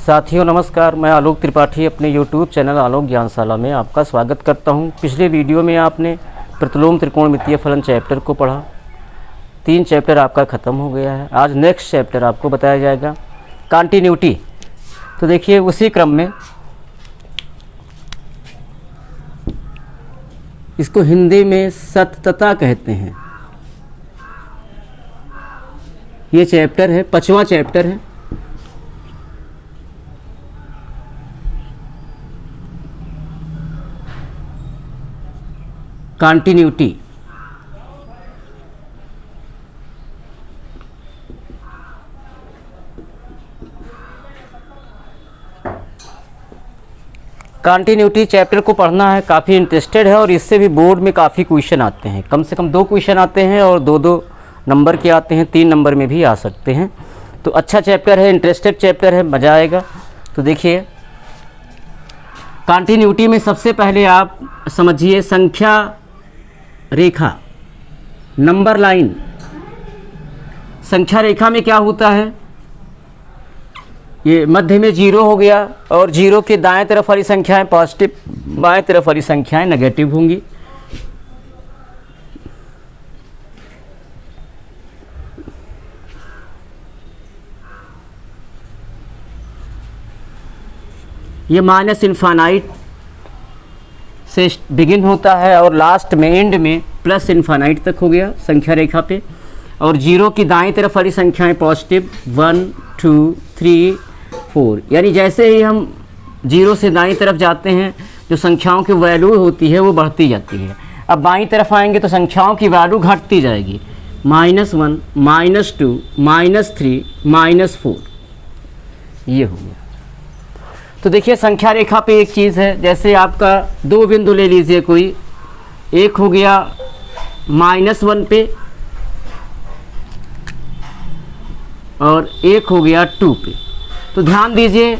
साथियों नमस्कार, मैं आलोक त्रिपाठी अपने YouTube चैनल आलोक ज्ञानशाला में आपका स्वागत करता हूं। पिछले वीडियो में आपने प्रतिलोम त्रिकोणमितीय फलन चैप्टर को पढ़ा। 3 चैप्टर आपका ख़त्म हो गया है। आज नेक्स्ट चैप्टर आपको बताया जाएगा कंटिन्यूटी। तो देखिए उसी क्रम में इसको हिंदी में सततता कहते हैं। ये चैप्टर है, 5वां चैप्टर है। कंटिन्यूटी। कंटिन्यूटी चैप्टर को पढ़ना है, काफ़ी इंटरेस्टेड है और इससे भी बोर्ड में काफ़ी क्वेश्चन आते हैं। कम से कम 2 क्वेश्चन आते हैं और 2-2 नंबर के आते हैं, 3 नंबर में भी आ सकते हैं। तो अच्छा चैप्टर है, इंटरेस्टेड चैप्टर है, मज़ा आएगा। तो देखिए कंटिन्यूटी में सबसे पहले आप समझिए संख्या रेखा, नंबर लाइन। संख्या रेखा में क्या होता है, ये मध्य में 0 हो गया और 0 के दाएं तरफ वाली संख्याएं पॉजिटिव, बाएं तरफ वाली संख्याएं नेगेटिव होंगी। ये माइनस इन्फानाइट से बिगिन होता है और लास्ट में एंड में प्लस इन्फानाइट तक हो गया संख्या रेखा पे। और 0 की दाईं तरफ वाली संख्याएं पॉजिटिव 1 2 3 4, यानी जैसे ही हम 0 से दाईं तरफ जाते हैं जो संख्याओं की वैल्यू होती है वो बढ़ती जाती है। अब बाईं तरफ आएंगे तो संख्याओं की वैल्यू घटती जाएगी, -1 -2 -3 -4, ये हो गया। तो देखिए संख्या रेखा पे एक चीज़ है, जैसे आपका 2 बिंदु ले लीजिए कोई, एक हो गया -1 पे और एक हो गया 2 पे। तो ध्यान दीजिए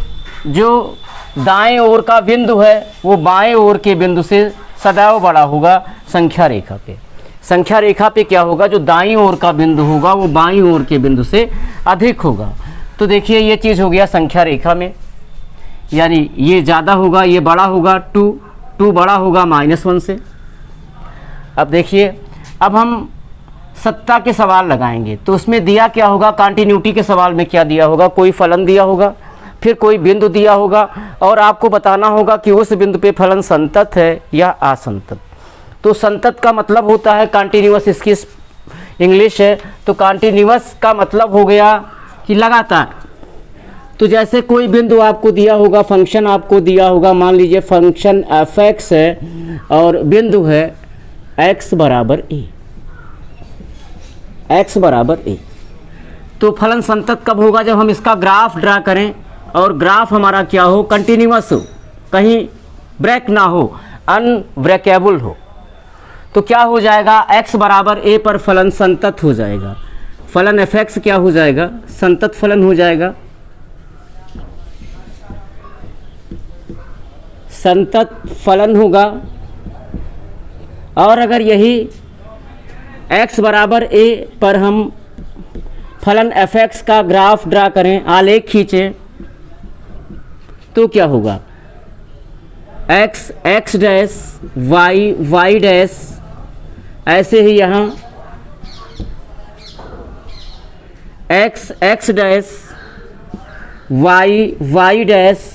जो दाएं ओर का बिंदु है वो बाएं ओर के बिंदु से सदैव बड़ा होगा संख्या रेखा पे। संख्या रेखा पे क्या होगा, जो दाईं ओर का बिंदु होगा वो बाईं ओर के बिंदु से अधिक होगा। तो देखिए ये चीज़ हो गया संख्या रेखा में, यानी ये ज़्यादा होगा, ये बड़ा होगा, 2 बड़ा होगा -1 से। अब देखिए अब हम सत्ता के सवाल लगाएंगे तो उसमें दिया क्या होगा, कंटिन्यूटी के सवाल में क्या दिया होगा, कोई फलन दिया होगा, फिर कोई बिंदु दिया होगा और आपको बताना होगा कि उस बिंदु पे फलन संतत है या असंतत। तो संतत का मतलब होता है कंटिन्यूअस, इसकी इंग्लिश है। तो कंटिन्यूअस का मतलब हो गया कि लगातार। तो जैसे कोई बिंदु आपको दिया होगा, फंक्शन आपको दिया होगा, मान लीजिए फंक्शन f(x) है और बिंदु है x बराबर a। तो फलन संतत कब होगा, जब हम इसका ग्राफ ड्रा करें और ग्राफ हमारा क्या हो, कंटिन्यूअस हो, कहीं ब्रेक ना हो, अनब्रेकेबल हो। तो क्या हो जाएगा, x बराबर a पर फलन संतत हो जाएगा। फलन f(x) क्या हो जाएगा, संतत फलन हो जाएगा, संतत फलन होगा। और अगर यही x बराबर a पर हम फलन f(x) का ग्राफ ड्रा करें, आलेख खींचें, तो क्या होगा, x x dash y y dash, ऐसे ही यहाँ x x dash y y dash,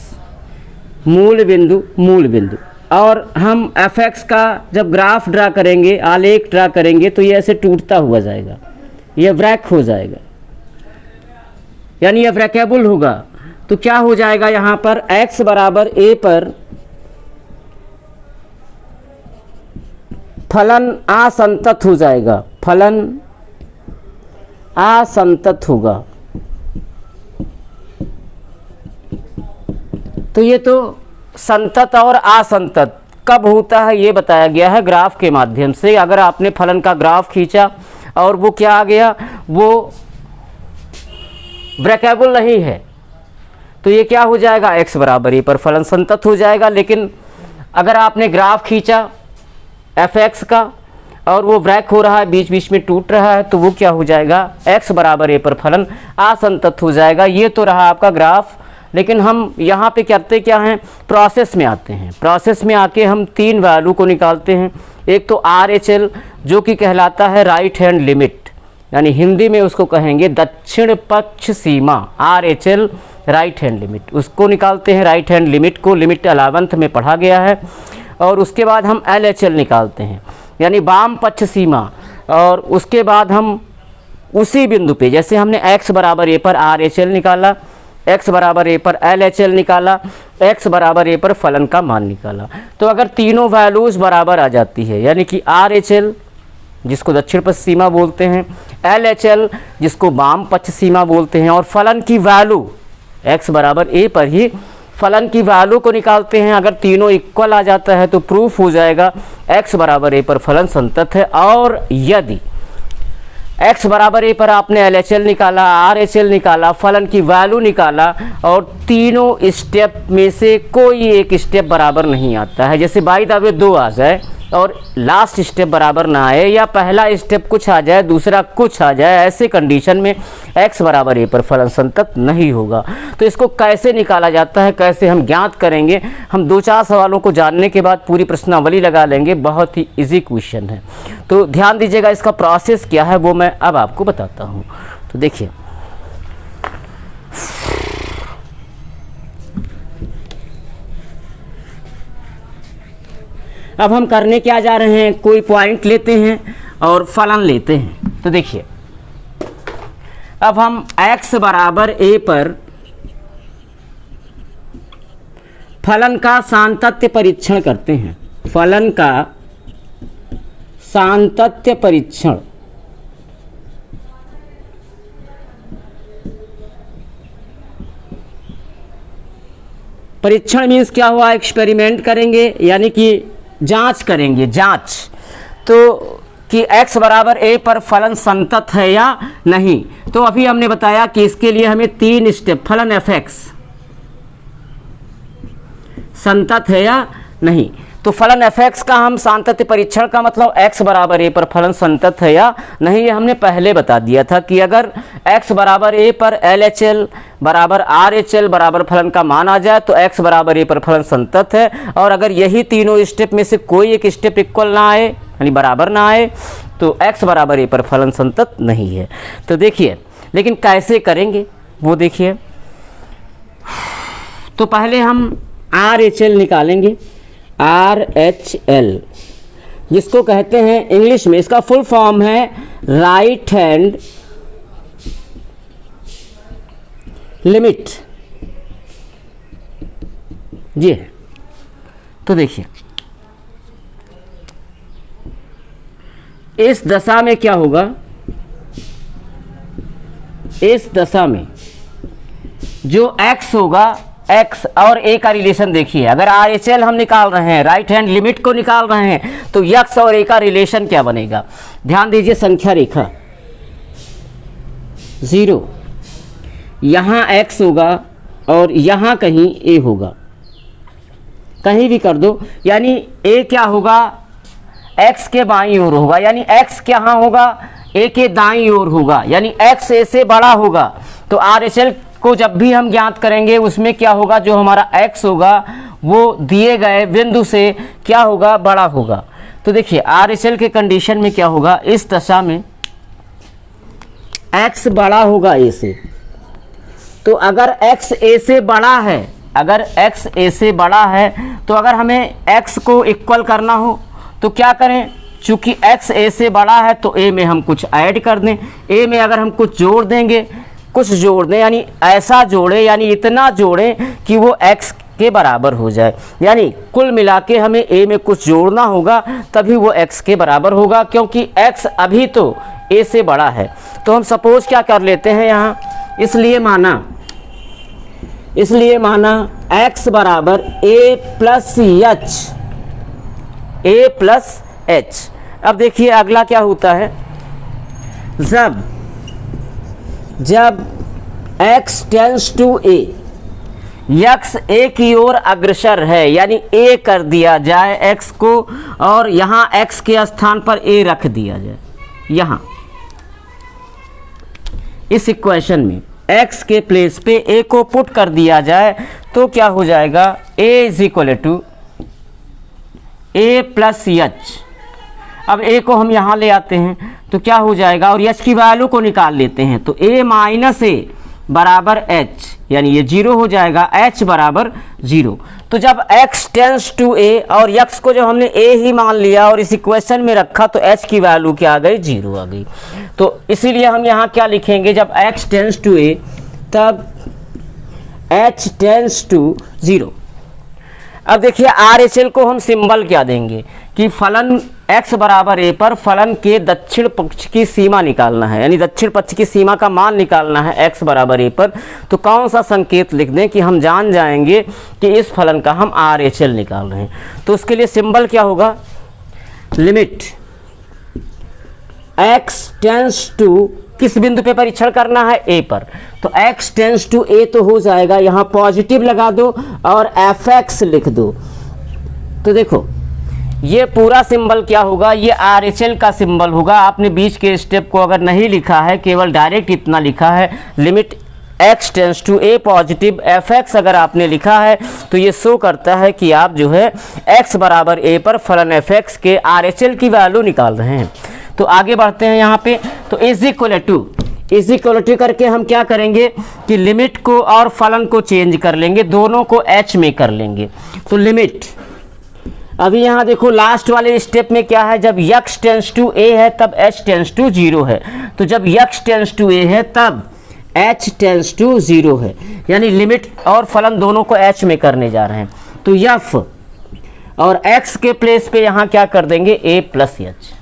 मूल बिंदु। और हम f(x) का जब ग्राफ ड्रा करेंगे, आलेख ड्रा करेंगे, तो ये ऐसे टूटता हुआ जाएगा, ये ब्रेक हो जाएगा, यानी ये ब्रेकेबल होगा। तो क्या हो जाएगा यहाँ पर, x बराबर a पर फलन असंतत हो जाएगा, फलन असंतत होगा। तो ये तो संतत और असंतत कब होता है ये बताया गया है ग्राफ के माध्यम से। अगर आपने फलन का ग्राफ खींचा और वो क्या आ गया, वो ब्रेकेबल नहीं है, तो ये क्या हो जाएगा, x बराबर a पर फलन संतत हो जाएगा। लेकिन अगर आपने ग्राफ खींचा f(x) का और वो ब्रेक हो रहा है, बीच बीच में टूट रहा है, तो वो क्या हो जाएगा, x बराबर a पर फलन असंतत हो जाएगा। ये तो रहा आपका ग्राफ लेकिन हम यहाँ पे करते क्या हैं, प्रोसेस में आते हैं। प्रोसेस में आके हम 3 वैल्यू को निकालते हैं। एक तो RHL जो कि कहलाता है राइट हैंड लिमिट, यानी हिंदी में उसको कहेंगे दक्षिण पक्ष सीमा। RHL राइट हैंड लिमिट, उसको निकालते हैं, राइट हैंड लिमिट को, लिमिट 11th में पढ़ा गया है। और उसके बाद हम LHL निकालते हैं, यानी वाम पक्ष सीमा। और उसके बाद हम उसी बिंदु पे, जैसे हमने x बराबर a पर RHL निकाला, x बराबर a पर LHL निकाला, x बराबर a पर फलन का मान निकाला, तो अगर तीनों वैल्यूज़ बराबर आ जाती है, यानी कि RHL जिसको दक्षिण पक्ष सीमा बोलते हैं, LHL जिसको वाम पक्ष सीमा बोलते हैं, और फलन की वैल्यू x बराबर a पर ही फलन की वैल्यू को निकालते हैं। अगर तीनों इक्वल आ जाता है तो प्रूफ हो जाएगा x बराबर a पर फलन संतत है। और यदि x बराबर a पर आपने LHL निकाला, RHL निकाला, फलन की वैल्यू निकाला, और तीनों स्टेप में से कोई एक स्टेप बराबर नहीं आता है, जैसे बाई द वे 2 आ जाए और लास्ट स्टेप बराबर ना आए, या पहला स्टेप कुछ आ जाए दूसरा कुछ आ जाए, ऐसे कंडीशन में x बराबर a पर फलन संतत नहीं होगा। तो इसको कैसे निकाला जाता है, कैसे हम ज्ञात करेंगे, हम 2-4 सवालों को जानने के बाद पूरी प्रश्नावली लगा लेंगे। बहुत ही इजी क्वेश्चन है, तो ध्यान दीजिएगा। इसका प्रोसेस क्या है वो मैं अब आपको बताता हूँ। तो देखिए, अब हम करने क्या जा रहे हैं, कोई पॉइंट लेते हैं और फलन लेते हैं। तो देखिए, अब हम x बराबर a पर फलन का सातत्य परीक्षण करते हैं। फलन का सातत्य परीक्षण, परीक्षण मीन्स क्या हुआ, एक्सपेरिमेंट करेंगे, यानी कि जांच करेंगे, जांच। तो कि x बराबर a पर फलन संतत है या नहीं। तो अभी हमने बताया कि इसके लिए हमें 3 स्टेप, फलन fx संतत है या नहीं। तो फलन fx का हम सातत्य परीक्षण का मतलब x बराबर a पर फलन संतत है या नहीं, ये हमने पहले बता दिया था कि अगर x बराबर a पर LHL बराबर RHL बराबर फलन का मान आ जाए तो x बराबर a पर फलन संतत है। और अगर यही तीनों स्टेप में से कोई एक स्टेप इक्वल ना आए, यानी बराबर ना आए, तो x बराबर a पर फलन संतत नहीं है। तो देखिए, लेकिन कैसे करेंगे वो देखिए। तो पहले हम RHL निकालेंगे, RHL जिसको कहते हैं इंग्लिश में, इसका फुल फॉर्म है राइट हैंड लिमिट जी। तो देखिए, इस दशा में क्या होगा, इस दशा में जो x होगा, x और a का रिलेशन देखिए। अगर RHL हम निकाल रहे हैं, राइट हैंड लिमिट को निकाल रहे हैं, तो x और a का रिलेशन क्या बनेगा। ध्यान दीजिए, संख्या रेखा 0, यहाँ x होगा और यहाँ कहीं a होगा, कहीं भी कर दो, यानी a क्या होगा, x के बाईं ओर होगा, यानी x कहाँ होगा, a के दाईं ओर होगा, यानी x a से बड़ा होगा। तो RHL को जब भी हम ज्ञात करेंगे उसमें क्या होगा, जो हमारा x होगा वो दिए गए बिंदु से क्या होगा, बड़ा होगा। तो देखिए, RHL के कंडीशन में क्या होगा, इस दशा में x बड़ा होगा a से। तो अगर x a से बड़ा है, अगर x a से बड़ा है, तो अगर हमें x को इक्वल करना हो तो क्या करें, चूंकि x a से बड़ा है तो a में हम कुछ ऐड कर दें। a में अगर हम कुछ जोड़ देंगे, कुछ जोड़ दें, यानी ऐसा जोड़े, यानी इतना जोड़ें कि वो x के बराबर हो जाए, यानी कुल मिला के हमें a में कुछ जोड़ना होगा तभी वो x के बराबर होगा, क्योंकि x अभी तो a से बड़ा है। तो हम सपोज क्या कर लेते हैं यहाँ, इसलिए माना x बराबर a प्लस h। अब देखिए अगला क्या होता है, जब x tends to a, x a की ओर अग्रसर है, यानी a कर दिया जाए x को, और यहाँ x के स्थान पर a रख दिया जाए। यहाँ इस इक्वेशन में x के प्लेस पे a को पुट कर दिया जाए तो क्या हो जाएगा, a is equal to a plus h. अब a को हम यहाँ ले आते हैं तो क्या हो जाएगा, और h की वैल्यू को निकाल लेते हैं तो a माइनस ए बराबर h, यानी ये 0 हो जाएगा, h बराबर 0। तो जब x टेंस टू a और x को जब हमने a ही मान लिया और इस इक्वेशन में रखा तो h की वैल्यू क्या आ गई, 0 आ गई। तो इसीलिए हम यहाँ क्या लिखेंगे, जब x टेंस टू a तब h टेंस टू 0। अब देखिए RHL को हम सिंबल क्या देंगे कि फलन x बराबर a पर फलन के दक्षिण पक्ष की सीमा निकालना है, यानी दक्षिण पक्ष की सीमा का मान निकालना है x बराबर a पर। तो कौन सा संकेत लिख दें कि हम जान जाएंगे कि इस फलन का हम RHL निकाल रहे हैं। तो उसके लिए सिंबल क्या होगा, लिमिट x टेंस टू किस बिंदु पे परीक्षण करना है, a पर। तो x टेंस टू a तो हो जाएगा, यहाँ पॉजिटिव लगा दो और fx लिख दो। तो देखो ये पूरा सिंबल क्या होगा, ये RHL का सिंबल होगा। आपने बीच के स्टेप को अगर नहीं लिखा है, केवल डायरेक्ट इतना लिखा है, limit x tends to a positive fx अगर आपने लिखा है तो ये शो करता है कि आप जो है x बराबर a पर फलन fx के RHL की वैल्यू निकाल रहे हैं। तो आगे बढ़ते हैं यहाँ पे, तो इज इक्वल टू करके हम क्या करेंगे कि लिमिट को और फलन को चेंज कर लेंगे, दोनों को h में कर लेंगे। तो लिमिट, अभी यहाँ देखो लास्ट वाले स्टेप में क्या है, जब x टेंस टू a है तब h टेंस टू 0 है। तो जब x टेंस टू a है तब h टेंस टू 0 है, यानी लिमिट और फलन दोनों को h में करने जा रहे हैं। तो f और x के प्लेस पे यहाँ क्या कर देंगे, a प्लस एच।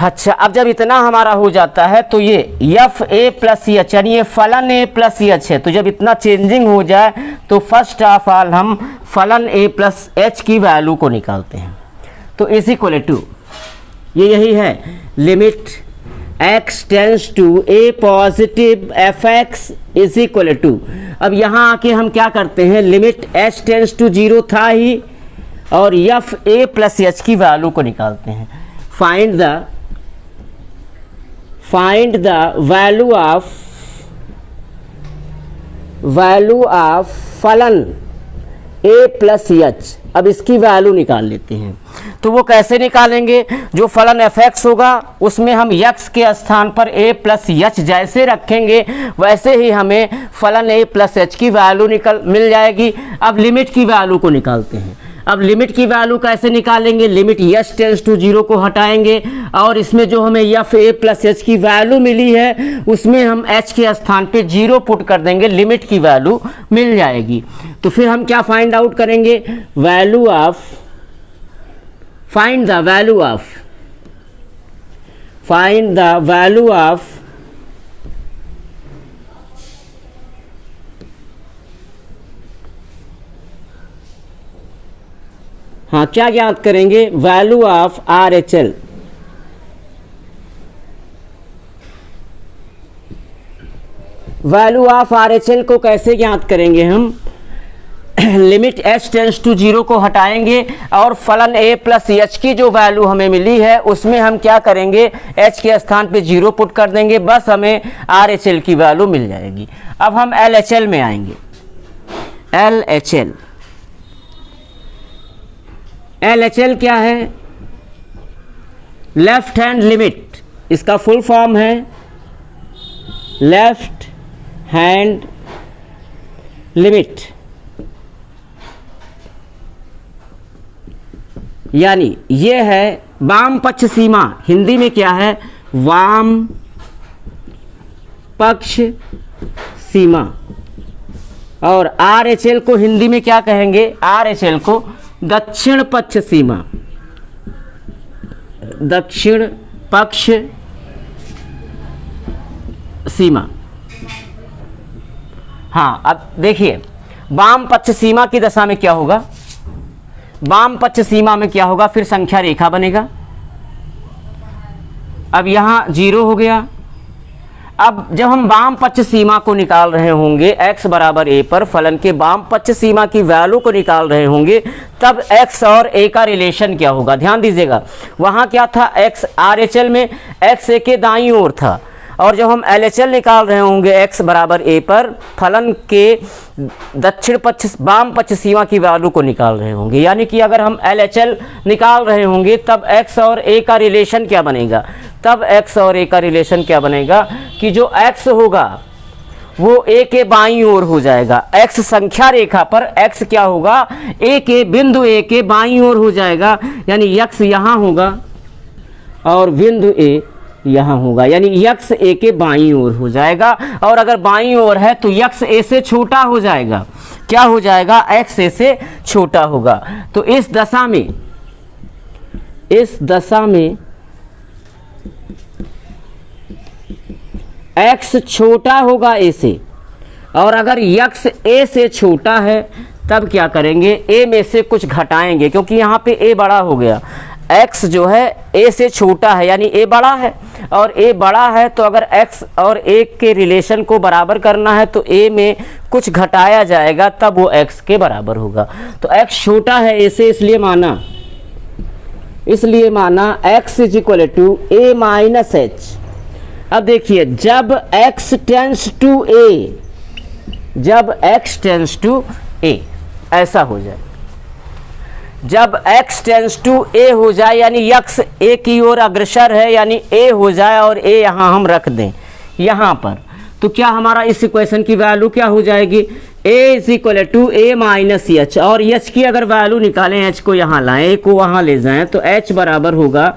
अच्छा, अब जब इतना हमारा हो जाता है तो ये एफ ए प्लस एच, यानी ये फलन ए प्लस एच है। तो जब इतना चेंजिंग हो जाए तो फर्स्ट ऑफ ऑल हम फलन ए प्लस एच की वैल्यू को निकालते हैं। तो इज इक्वल टू, ये यही है, limit x tends to a positive fx is equal to, अब यहाँ आके हम क्या करते हैं, लिमिट h टेंस टू 0 था ही और एफ ए प्लस एच की वैल्यू को निकालते हैं। फाइंड द वैल्यू ऑफ फलन a प्लस एच। अब इसकी वैल्यू निकाल लेते हैं। तो वो कैसे निकालेंगे, जो फलन fx होगा उसमें हम x के स्थान पर a प्लस एच जैसे रखेंगे वैसे ही हमें फलन a प्लस एच की वैल्यू मिल जाएगी। अब लिमिट की वैल्यू को निकालते हैं। अब लिमिट की वैल्यू कैसे निकालेंगे, लिमिट h टेंस टू 0 को हटाएंगे और इसमें जो हमें एफ ए प्लस एच की वैल्यू मिली है उसमें हम h के स्थान पे 0 पुट कर देंगे, लिमिट की वैल्यू मिल जाएगी। तो फिर हम क्या फाइंड आउट करेंगे, फाइंड द वैल्यू ऑफ हाँ, क्या ज्ञात करेंगे, value of RHL। Value of RHL को कैसे ज्ञात करेंगे हम, लिमिट h टेंस टू 0 को हटाएंगे और फलन a प्लस एच की जो वैल्यू हमें मिली है उसमें हम क्या करेंगे, h के स्थान पे 0 पुट कर देंगे, बस हमें RHL की वैल्यू मिल जाएगी। अब हम LHL में आएंगे। LHL क्या है, लेफ्ट हैंड लिमिट, इसका फुल फॉर्म है लेफ्ट हैंड लिमिट, यानी ये है वाम पक्ष सीमा। हिंदी में क्या है, वाम पक्ष सीमा। और RHL को हिंदी में क्या कहेंगे, RHL को दक्षिण पक्ष सीमा, दक्षिण पक्ष सीमा। हाँ, अब देखिए वाम पक्ष सीमा की दशा में क्या होगा, वाम पक्ष सीमा में क्या होगा, फिर संख्या रेखा बनेगा। अब यहाँ 0 हो गया। अब जब हम वाम पक्ष सीमा को निकाल रहे होंगे x बराबर a पर फलन के वाम पक्ष सीमा की वैल्यू को निकाल रहे होंगे तब x और a का रिलेशन क्या होगा, ध्यान दीजिएगा। वहाँ क्या था, x RHL में x a के दाईं ओर था और जब हम LHL निकाल रहे होंगे x बराबर a पर फलन के दक्षिण पक्ष वाम पक्ष सीमा की वैल्यू को निकाल रहे होंगे, यानी कि अगर हम LHL निकाल रहे होंगे तब x और a का रिलेशन क्या बनेगा, तब x और a का रिलेशन क्या बनेगा कि जो x होगा वो a के बाईं ओर हो जाएगा। x संख्या रेखा पर x क्या होगा, a के बिंदु a के बाईं ओर हो जाएगा, यानी x यहाँ होगा और बिंदु a यहाँ होगा, यानी x a के बाईं ओर हो जाएगा। और अगर बाईं ओर है तो x a से छोटा हो जाएगा, क्या हो जाएगा, x a से छोटा होगा। तो इस दशा में x छोटा होगा a से, और अगर x a से छोटा है तब क्या करेंगे, a में से कुछ घटाएंगे, क्योंकि यहाँ पे a बड़ा हो गया, x जो है a से छोटा है यानी a बड़ा है, और a बड़ा है तो अगर x और a के रिलेशन को बराबर करना है तो a में कुछ घटाया जाएगा तब वो x के बराबर होगा। तो x छोटा है a से, इसलिए माना x is equal to a minus h। अब देखिए जब x टेंस टू a ऐसा हो जाए, जब x टेंस टू a हो जाए यानी x a की ओर अग्रसर है यानी a हो जाए और a यहाँ हम रख दें यहाँ पर, तो क्या हमारा इस इक्वेशन की वैल्यू क्या हो जाएगी, a is equal to a minus h. और h की अगर वैल्यू निकालें, h को यहाँ लाएं, a को वहाँ ले जाएं, तो h बराबर होगा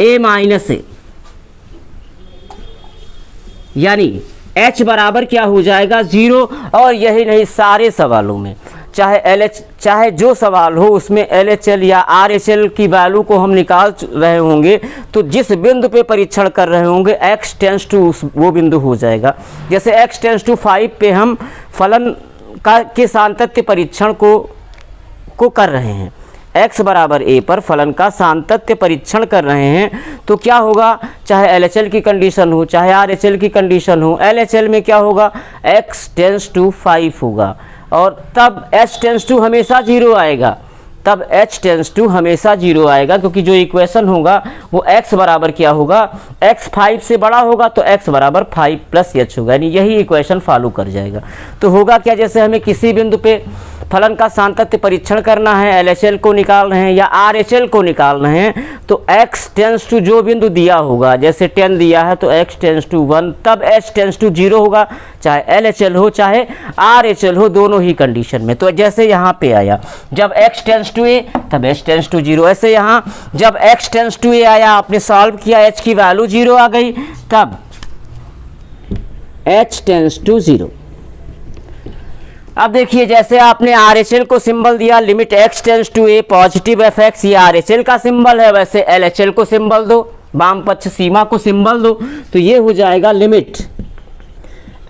a माइनस ए, यानी h बराबर क्या हो जाएगा 0। और यही नहीं, सारे सवालों में चाहे जो सवाल हो उसमें LHL या RHL की वैल्यू को हम निकाल रहे होंगे तो जिस बिंदु पे परीक्षण कर रहे होंगे x टेंस टू वो बिंदु हो जाएगा। जैसे x टेंस टू 5 पे हम फलन के सातत्य परीक्षण को कर रहे हैं, x बराबर a पर फलन का सातत्य परीक्षण कर रहे हैं, तो क्या होगा, चाहे LHL की कंडीशन हो चाहे RHL की कंडीशन हो, LHL में क्या होगा, x टेंस टू 5 होगा और तब h टेंस टू हमेशा 0 आएगा, तब h टेंस टू हमेशा 0 आएगा, क्योंकि जो इक्वेशन होगा वो x बराबर क्या होगा, x 5 से बड़ा होगा तो x बराबर 5 प्लस h होगा, यानी यही इक्वेशन फॉलो कर जाएगा। तो होगा क्या, जैसे हमें किसी बिंदु पे फलन का सातत्य परीक्षण करना है, LHL को निकाल रहे हैं या RHL को निकाल रहे हैं, तो x टेंस टू जो बिंदु दिया होगा, जैसे 10 दिया है तो x टेंस टू 1, तब h टेंस टू 0 होगा, चाहे LHL हो चाहे RHL हो, दोनों ही कंडीशन में। तो जैसे यहाँ पे आया जब x टेंस टू a तब h टेंस टू 0, ऐसे यहाँ जब x टेंस टू a आया, आपने सॉल्व किया, h की वैल्यू 0 आ गई, तब h टेंस टू 0। अब देखिए जैसे आपने RHL को सिंबल दिया, limit x tends to a positive fx, ये RHL का सिंबल है, वैसे LHL को सिंबल दो, वाम पक्ष सीमा को सिंबल दो, तो ये हो जाएगा limit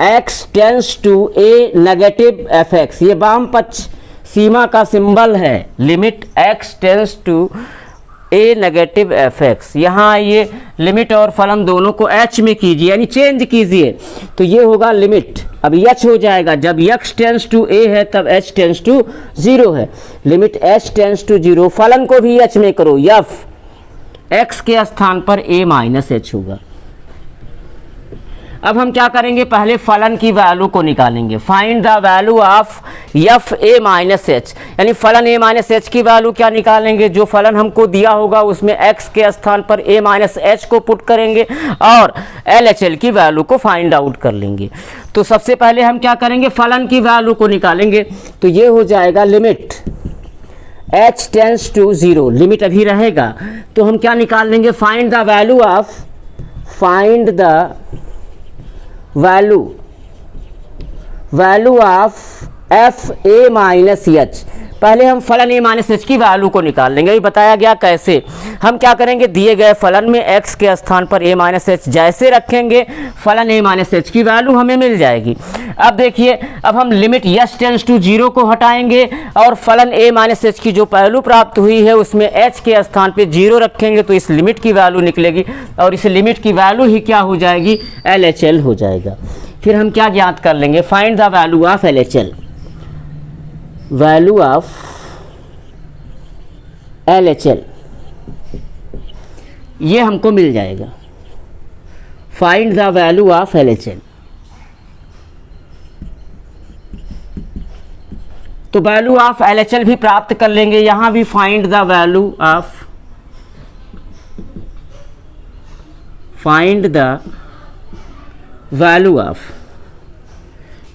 x tends to a negative fx, ये वाम पक्ष सीमा का सिंबल है, limit x tends to a negative fx। यहाँ ये लिमिट और फलन दोनों को h में कीजिए, यानी चेंज कीजिए, तो ये होगा लिमिट, अब h हो जाएगा, जब x टेंस टू a है तब h टेंस टू 0 है, लिमिट h टेंस टू 0, फलन को भी h में करो, f x के स्थान पर a माइनस h होगा। अब हम क्या करेंगे, पहले फलन की वैल्यू को निकालेंगे, find the value of F A minus H, यानी फलन ए माइनस एच की वैल्यू क्या निकालेंगे, जो फलन हमको दिया होगा उसमें x के स्थान पर a माइनस एच को पुट करेंगे और LHL की वैल्यू को फाइंड आउट कर लेंगे। तो सबसे पहले हम क्या करेंगे, फलन की वैल्यू को निकालेंगे, तो ये हो जाएगा limit h tends to 0, limit अभी रहेगा, तो हम क्या निकाल लेंगे, find the value of F A minus H. पहले हम फलन ए माइनस एच की वैल्यू को निकाल लेंगे, अभी बताया गया कैसे। हम क्या करेंगे, दिए गए फलन में x के स्थान पर ए माइनस एच जैसे रखेंगे, फलन ए माइनस एच की वैल्यू हमें मिल जाएगी। अब देखिए, अब हम लिमिट s टेंस टू 0 को हटाएंगे और फलन ए माइनस एच की जो वैल्यू प्राप्त हुई है उसमें h के स्थान पे 0 रखेंगे, तो इस लिमिट की वैल्यू निकलेगी और इस लिमिट की वैल्यू ही क्या हो जाएगी, LHL हो जाएगा। फिर हम क्या ज्ञात कर लेंगे, find the value of LHL, value of LHL ये हमको मिल जाएगा। Find the value of LHL। तो वैल्यू ऑफ LHL भी प्राप्त कर लेंगे, यहां भी find the value of, find the value of,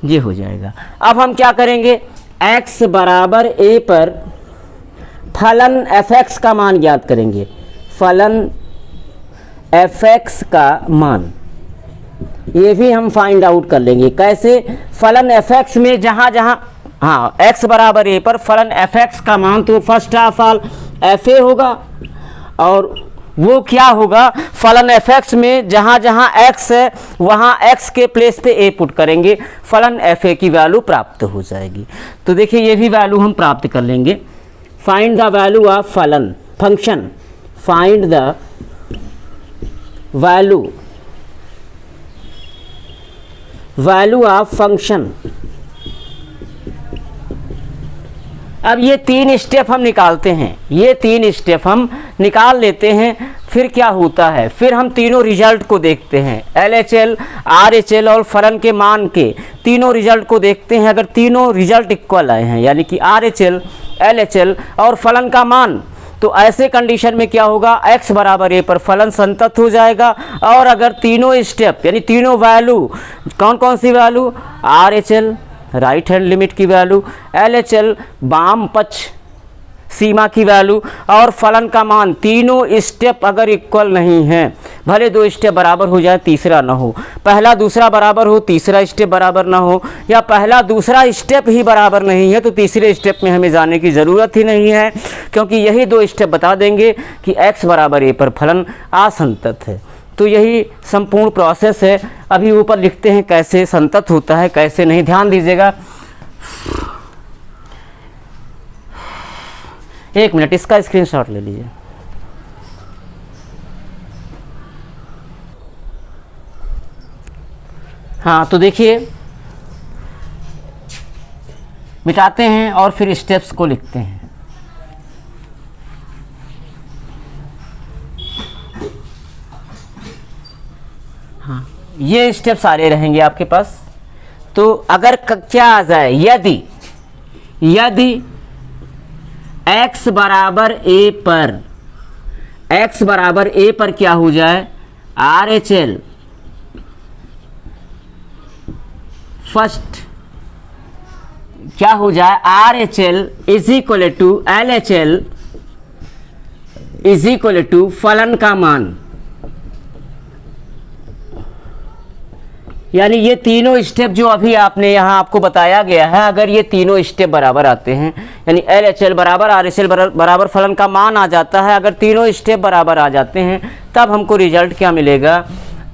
ये हो जाएगा। अब हम क्या करेंगे, x बराबर a पर फलन fx का मान ज्ञात करेंगे। फलन fx का मान ये भी हम फाइंड आउट कर लेंगे। कैसे, फलन fx में जहाँ जहाँ, हाँ, x बराबर a पर फलन fx का मान तो फर्स्ट ऑफ ऑल fa होगा, और वो क्या होगा, फलन fx में जहाँ जहाँ x है वहाँ x के प्लेस पे a पुट करेंगे, फलन fa की वैल्यू प्राप्त हो जाएगी। तो देखिए ये भी वैल्यू हम प्राप्त कर लेंगे। फाइंड द वैल्यू ऑफ फलन function, find the value of function. अब ये 3 स्टेप हम निकालते हैं, ये 3 स्टेप हम निकाल लेते हैं। फिर क्या होता है, फिर हम तीनों रिजल्ट को देखते हैं, LHL, RHL और फलन के मान के तीनों रिजल्ट को देखते हैं। अगर तीनों रिजल्ट इक्वल आए हैं, यानी कि RHL, LHL और फलन का मान, तो ऐसे कंडीशन में क्या होगा, x बराबर a पर फलन संतत हो जाएगा। और अगर तीनों स्टेप यानी तीनों वैल्यू, कौन कौन सी value, RHL right hand limit की वैल्यू, LHL वाम पक्ष सीमा की वैल्यू और फलन का मान, तीनों स्टेप अगर इक्वल नहीं है, भले 2 स्टेप बराबर हो जाए तीसरा ना हो, पहला दूसरा बराबर हो तीसरा स्टेप बराबर ना हो, या पहला दूसरा स्टेप ही बराबर नहीं है, तो तीसरे स्टेप में हमें जाने की ज़रूरत ही नहीं है, क्योंकि यही 2 स्टेप बता देंगे कि x बराबर a पर फलन असंतत है। तो यही संपूर्ण प्रोसेस है। अभी ऊपर लिखते हैं कैसे संतत होता है कैसे नहीं, ध्यान दीजिएगा। 1 मिनट, इसका स्क्रीनशॉट ले लीजिए। हाँ, तो देखिए मिटाते हैं और फिर स्टेप्स को लिखते हैं। हाँ, ये स्टेप सारे रहेंगे आपके पास। तो अगर क्या आ जाए, यदि x बराबर a पर क्या हो जाए, RHL फर्स्ट क्या हो जाए, RHL is equal to LHL is equal to फलन का मान, यानी ये तीनों स्टेप जो अभी आपने यहाँ आपको बताया गया है, अगर ये तीनों स्टेप बराबर आते हैं, यानी LHL बराबर RHL बराबर फलन का मान आ जाता है, अगर तीनों स्टेप बराबर आ जाते हैं, तब हमको रिजल्ट क्या मिलेगा,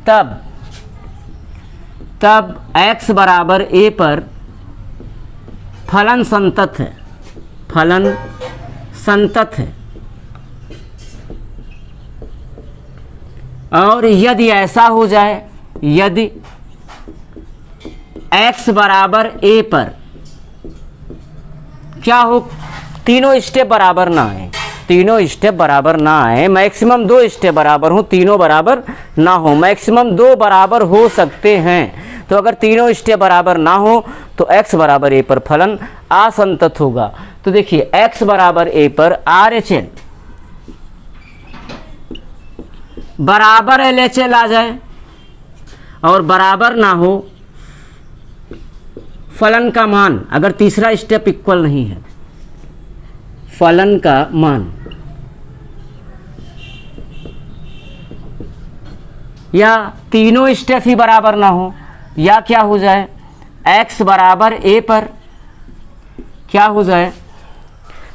तब x बराबर a पर फलन संतत है, फलन संतत है। और यदि ऐसा हो जाए, यदि x बराबर a पर क्या हो, तीनों स्टेप बराबर ना आए, तीनों स्टेप बराबर ना आए, मैक्सिमम 2 स्टेप बराबर हो, तीनों बराबर ना हो, मैक्सिमम 2 बराबर हो सकते हैं। तो अगर तीनों स्टेप बराबर ना हो तो x बराबर a पर फलन असंतत होगा। तो देखिए x बराबर a पर RHL बराबर LHL आ जाए और बराबर ना हो फलन का मान, अगर तीसरा स्टेप इक्वल नहीं है, फलन का मान, या तीनों स्टेप ही बराबर ना हो, या क्या हो जाए, x बराबर a पर क्या हो जाए,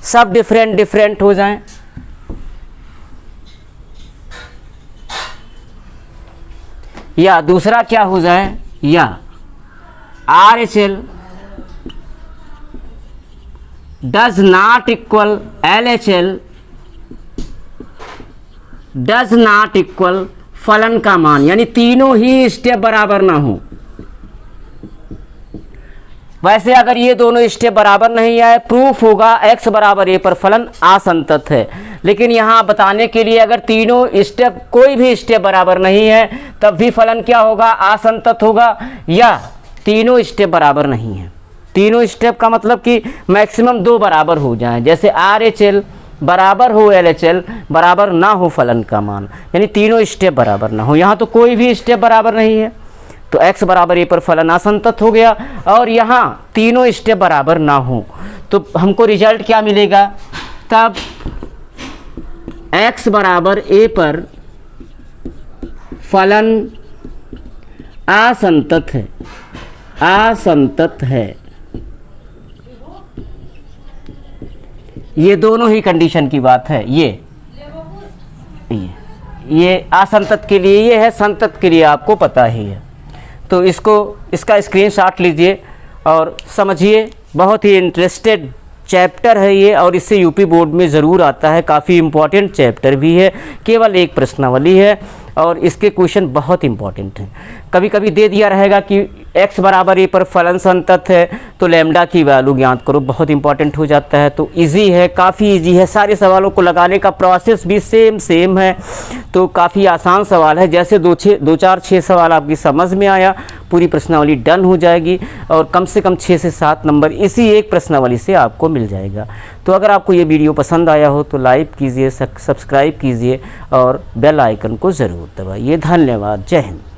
सब डिफरेंट हो जाए, या दूसरा क्या हो जाए, या RHL does not equal LHL does not equal फलन का मान, यानी तीनों ही स्टेप बराबर ना हो। वैसे अगर ये दोनों स्टेप बराबर नहीं आए, प्रूफ होगा x बराबर a पर फलन असंतत है। लेकिन यहाँ बताने के लिए अगर तीनों स्टेप, कोई भी स्टेप बराबर नहीं है तब भी फलन क्या होगा, असंतत होगा, या तीनों स्टेप बराबर नहीं है। तीनों स्टेप का मतलब कि मैक्सिमम 2 बराबर हो जाएं, जैसे RHL बराबर हो LHL, बराबर ना हो फलन का मान, यानी तीनों स्टेप बराबर ना हो। यहाँ तो कोई भी स्टेप बराबर नहीं है, तो x बराबर a पर फलन असंतत हो गया। और यहाँ तीनों स्टेप बराबर ना हो तो हमको रिजल्ट क्या मिलेगा, तब x बराबर a पर फलन असंतत है, असंतत है। ये दोनों ही कंडीशन की बात है। ये असंतत के लिए ये है, संतत के लिए आपको पता ही है। तो इसका स्क्रीनशॉट लीजिए और समझिए। बहुत ही इंटरेस्टेड चैप्टर है ये, और इससे यूपी बोर्ड में ज़रूर आता है। काफ़ी इम्पॉर्टेंट चैप्टर भी है, केवल एक प्रश्नावली है और इसके क्वेश्चन बहुत इंपॉर्टेंट हैं। कभी कभी दे दिया रहेगा कि x बराबर a पर फलन संतत है तो लैम्डा की वैल्यू ज्ञात करो, बहुत इंपॉर्टेंट हो जाता है। तो इजी है, काफ़ी इजी है। सारे सवालों को लगाने का प्रोसेस भी सेम है, तो काफ़ी आसान सवाल है। जैसे 2-4-6 सवाल आपकी समझ में आया, पूरी प्रश्नावली डन हो जाएगी और कम से कम 6 से 7 नंबर इसी एक प्रश्नावली से आपको मिल जाएगा। तो अगर आपको ये वीडियो पसंद आया हो तो लाइक कीजिए, सब्सक्राइब कीजिए और बेल आइकन को ज़रूर दबाइए। धन्यवाद। जय हिंद।